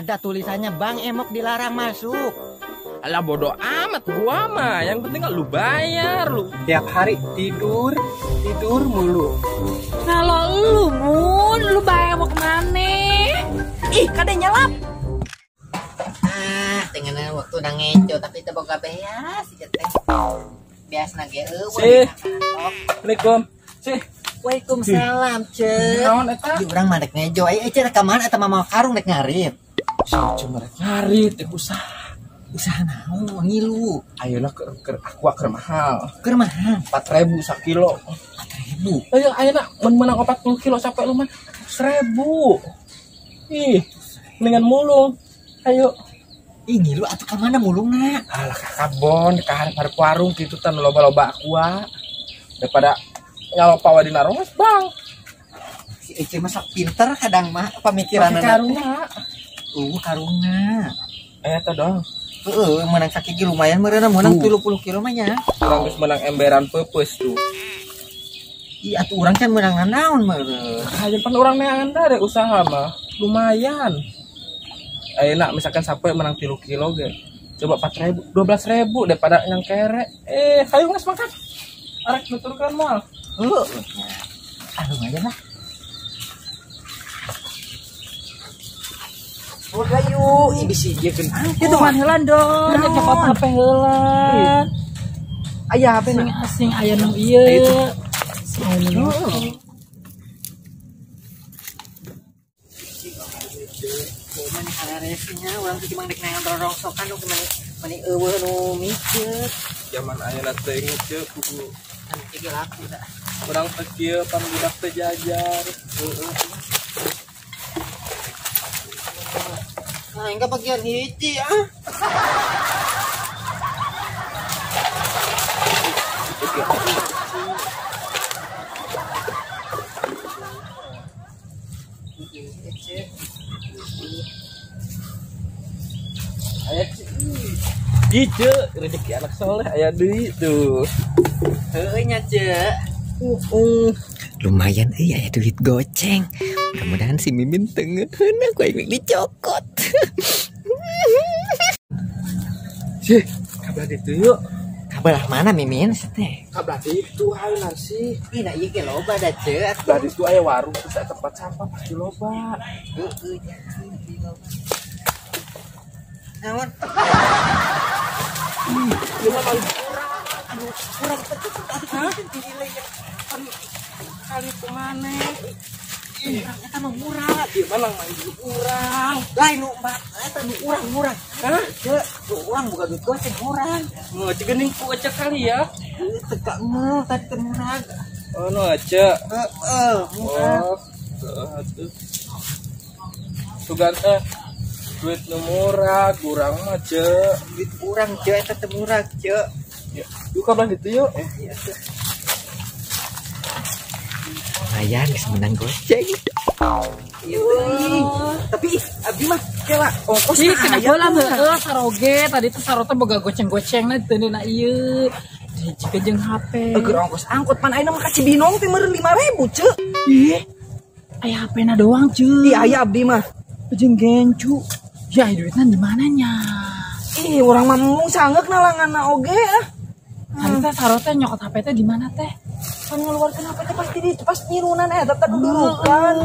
ada tulisannya Bang Emok dilarang masuk. Alah bodoh amat gua mah, yang penting lu bayar lu. Tiap hari tidur mulu. Kalau lu Mun, lu bayar mau kemana? Ih, kadang nyelap. Dengan waktu udah ngeco tapi teu boga beas ieu teh. Biasna ge Sih. Assalamualaikum. Sih. Waalaikumsalam, Cek. Naon eta? Di urang mah dek ngejo. Cek rek ka mana eta mah karung dek ngarit. Cuma rek ngarit teh usaha. Usaha naon ngilu. Ayeuna keur mahal. Keur mahal 4.000 sakilo. 4.000. Ayeuna mun menang 40 kilo sampai lu mah 1.000. Ih, mendingan mulung. Ayo. Ih ngilu atuh ka mana mulungna? Alah ka kabon, ka hareup warung kitu tan loba-loba aqua. Daripada nyalopa wa dina rongas, Bang. Si Ece mah sok pinter kadang mah pamikiranna. Karungna. Karungna. Eta dong. Heeh, menang sakiki lumayan meureunna menang 30 kilo mah nya. Urang geus menang emberan peupeus tuh. Ih atuh urang can menang naon meureun. Hayan pan urang neangan da usaha mah. Lumayan. Ayeuna misalkan sampai menang 3 kilo ge. Coba 4.000, 12.000 daripada yang kere. Hayu geus makan. Arek nuturkeun moal. Heeh. Lumayan lah. Udah yuk, ini sih dia kena. Itu mah heula dong, cokot HP heula. Aya HP Sing asing aya nu ieu. Mana haresnya urang teh cuma dek neangan rorongsokan nu mani eueuh nu micet. Zaman ayeuna teh ngeuceuk kudu Anu teh laku da. urang teh kieu pan budak teh jajar. Heeh. Nah, enggak bagian hiji ah. Ieu rezeki anak soleh aya deui tuh. Heueuh nya, Cek. Lumayan aya duit goceng. Mudah-mudahan si Mimin tengeun aku ingin dicokot. Sih, kabar itu yuk. Kabar mana Mimin? Teh. Kabar itu ayeuna sih. Ih, na ieu ge loba da, Cek. Kabar itu aya warung terus aya tempat sampah pasti loba. Heueuh nya, loba. Naon? Kali kemana? Eta mah murah. Ieu mah nang main dulu urang. Lain nu mbak, eta nu urang. Hah? Cek, nu urang bukan duit goceng urang. Ngecek geuning ku ecek kali ya. Teka mah tadi teh murah. Oh, no ecek. Murah. Oh, atuh. Sugan teh duit nu murah, kurang mah cek. Duit urang, Cek, eta teh murah, Cek. Ya, yuk kabar gitu yuk. Iya tuh. Lumayan bisa menang goceng. Iya. Tapi abdi mah kela ongkos Ih, kenapa lah heeh saroge tadi tuh sarota boga goceng-gocengna teu na ieu. Jika jeung HP. Keur ongkos angkot pan ayeuna mah ka Cibinong teh meureun 5.000, Cek. Ih. Aya HP-na doang, cuy. Ih, aya abdi mah. Jeung gencu. Ya, duitna di mananya? Ih, urang mah mung sangeuk nalanganna oge ah. Tadi teh sarota nyokot HP teh di mana teh? Kan ngeluarkeun HP teh pasti di pas nirunan eta teh dudukan.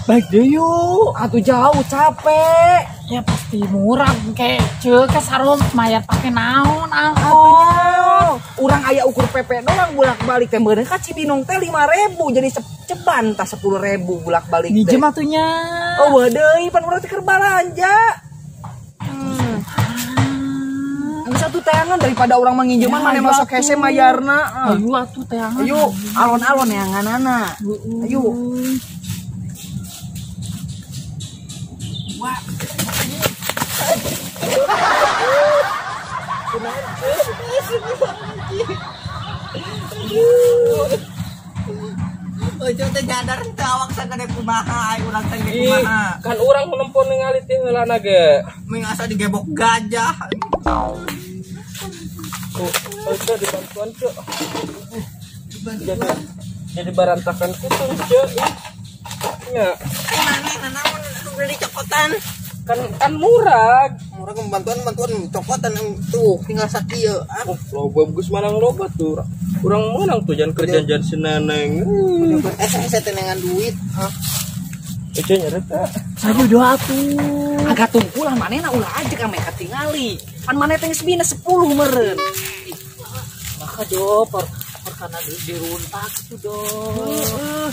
Baik deh yuk. Atuh jauh capek. Ya pasti murah kayak ceu ke sarom mayar pakai naon angkot. Oh, urang aya ukur PP doang bolak-balik teh meureun ka Cibinong teh 5.000 jadi ceban tah 10.000 bolak-balik teh. Minjem atunya. Oh, deui pan urang teh keur balanja. Satu tayangan daripada orang menginjeman mana masuk hese mayarna. Ayo atuh tayangan. Ayo alon-alon neanganana. Ayo. Wah. Ojo teh jadar teh awak sagede kumaha ai urang teh kumaha. Kan urang nempo ningali teh heulana ge. Ming asa digebok gajah. Oh, itu dibantuan cuk. Jadi barantakan gitu cuk. Ya. Naon beli cokotan. Kan murah. Murah bantuan cokotan tuh tinggal sakieu. Oh, loba bagus manang loba tuh. Urang menang tuh jangan kerja jadi seneneng. Saya tenengan duit. Ece nyeret teh. Saya doa tuh. Agak tungku lah manehna ulah aja kan mereka tingali. Kan maneh teh geus bina 10 meureun. Maka do perkana diruntak itu do.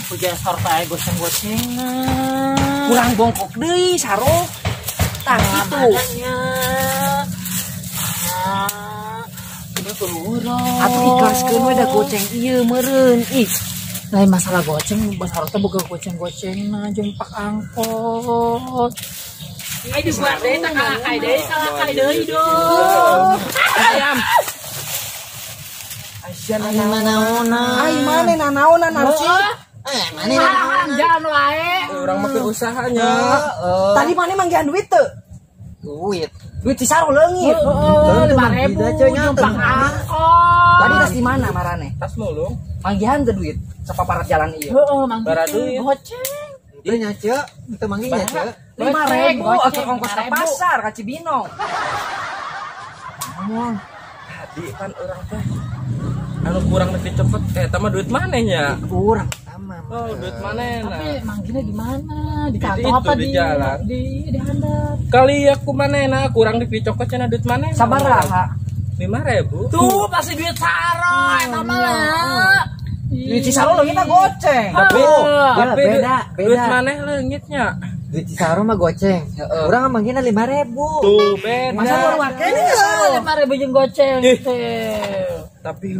Puja sorta goceng-gocengan. Kurang bongkok deui saro. Tah kitu. Udah keluar. Atuh ikhlaskeun we da goceng ieu meureun. Ih, lain masalah goceng, besar teh boga goceng-goceng na jeung pak angkot. Ai di buat deui tah kai deui do. ayam. Asian Nanaona. Ai maneh nanaona narsi. Maneh Halang jalan wae. urang make usahanya. Tadi maneh manggihan duit teu? Duit ci saro leungit. 5.000 jeung pak angkot. Tadi tas di mana marane? Tas mulung. Manggihan teu duit sapaparat jalan ieu. Heeh, mang Baradu ya. goceng. Itu nyace, itu manggil nyace. 5.000 Goceng, atuh ongkos ka 5.000. pasar ka Cibinong. Tadi kan orang teh anu kurang lebih cepet mah duit manehnya. Kurang sama. Oh, duit manehna. Tapi manggilnya di mana? Di Di kantong itu, apa di jalan. Di handap. Kali aku manehna kurang dipicokot cenah duit manehna. Sabaraha? 5.000. Tuh pasti duit saro eta mah lah. Duit ci saro leungit goceng. Tapi beda. duit maneh leungitnya. Duit Cisaro mah goceng. Urang manggilna 5.000. Tuh beda. Masa baru makanya Ya, 5.000 jeung goceng Ih. teh. Tapi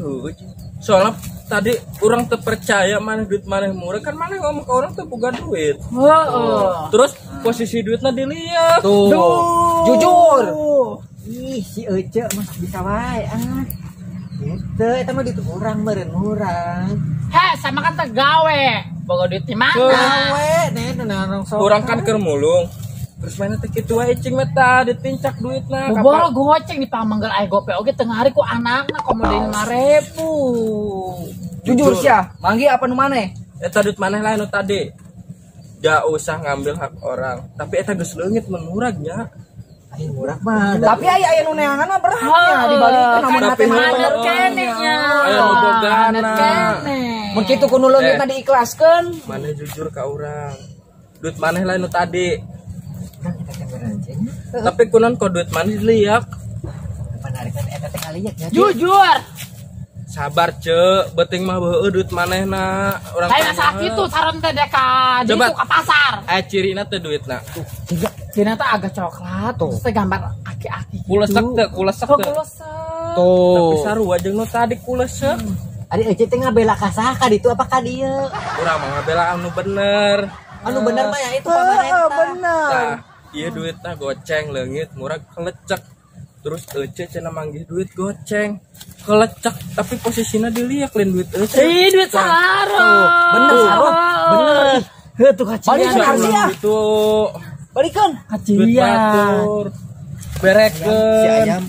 soalnya tadi orang terpercaya mana duit mana murah kan mana ngomong ke orang tuh bukan duit. Heeh. Terus posisi duitnya dilihat. Tuh. jujur. Ih, si Ece mah bisa wae Gitu, eta mah duit urang meureun urang. Heh, sama kan teh gawe. Boga duit di mana? Gawe, orang sok. Orang kan keur mulung. Terus mana teh kitu wae cing meta ditincak duitna. Boboro goceng di pamanggal aya gope oge tengah hari ku anakna komodein 5.000. Jujur sia, manggi apa nu maneh? Eta duit maneh lah anu tadi. Gak usah ngambil hak orang, tapi eta geus leungit menuragnya. Ai murah mah. Tapi aya nu neangan mah beratnya dibalikeun namun Tapi hati mah mah Anet kenenya. Aya nu bogana. mun kitu kudu leungit tadi ikhlaskeun. Maneh jujur ka urang. Duit maneh lah anu tadi. Kan kita kan berancing. Tapi kunon kok duit maneh diliak. Panarikan eta teh kaliyak ya. Jujur. Sabar cek, beting mah beueuh duit manehna. Urang Saya sakit tuh saran teh deka di Coba. ka pasar. Cirina teh duitna. Dina teh agak coklat terus teh gambar aki-aki. Kulesek teh, kulesek Kok teh. kulesek. Tapi sarua jeung nu tadi kulesek. Ari Ece teh ngabela ka saha ka ditu apa ka dieu? Urang mah ngabela anu bener. Anu bener mah ya itu pamarentah. Bener. Tah, ieu duitna goceng leungit murah kelecek. Terus Ece cenah manggih duit goceng. Kelecek tapi posisinya diliak lain duit Ece. Ih, duit saro. Bener, Saro. Bener. Heuh tuh Balik kacian. ke Arsi ya. Itu Balikeun. duit Kacian. batur. Si Berekeun. ayam.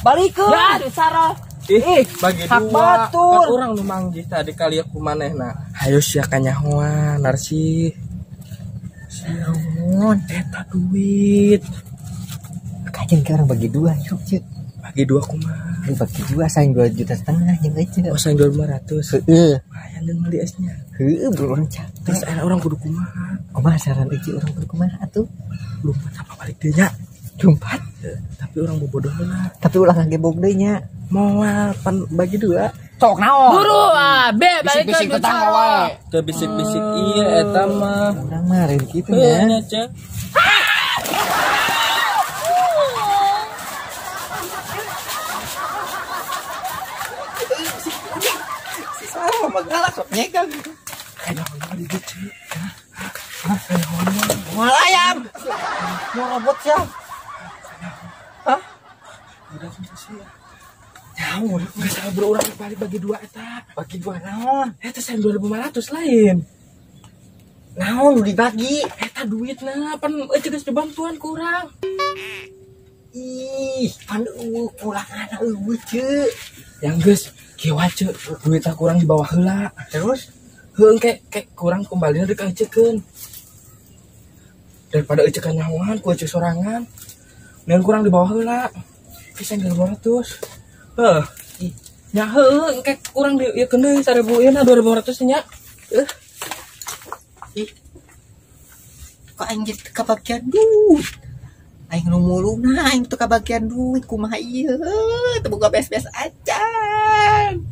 Balikeun. Ya, duit saro. Ih, bagi hak dua. batur. Kan urang nu manggih tadi kali aku manehna. Hayo sia kanyahoan Narsi. Siaun eta duit. Kajen ke orang bagi dua yuk cek. Bagi dua kumaha? Lu bagi dua saing 2,5 juta jeung Ece. Oh, sayang 2.500. Heeh. Lumayan deung beli esnya. Heeh, belum capek. Terus ada orang kudu kumaha? Kumaha saran Ece urang kumaha atuh? Lompat apa balik deui nya? Lompat. Tapi orang bobodoh heula. Tapi ulah ngagebog deui nya. Moal pan bagi dua. Cok naon? Buru be balik ke Bisik-bisik duit tetangga saro. wae. Teu bisik-bisik ieu eta mah. Urang mah rin kitu Heuh nya. nya cek. Oh, magala sok nyegang. Mual ayam. Mual robot sia. Nyaur, geus sabar urang balik bagi dua eta. Bagi dua naon? Eta sayang 2.500 lain. Naon lu dibagi? Eta duitna pan Ece geus dibantuan ku urang. Ih, pan kurangan eueuh ceu. Yang geus kieu wae duitna kurang di bawah heula. Terus Heuh engke kurang kembalinya deuk Ecekeun. daripada ecek nyawan ku ecek sorangan dan kurang di bawah heula bisa 200 nya heuh engke kurang di ieu keun deui 1000 ieu 2.200 nya kok aing jadi kebagian duit aing nu muluna aing teu kebagian duit kumaha ieu teu boga beres-beres acan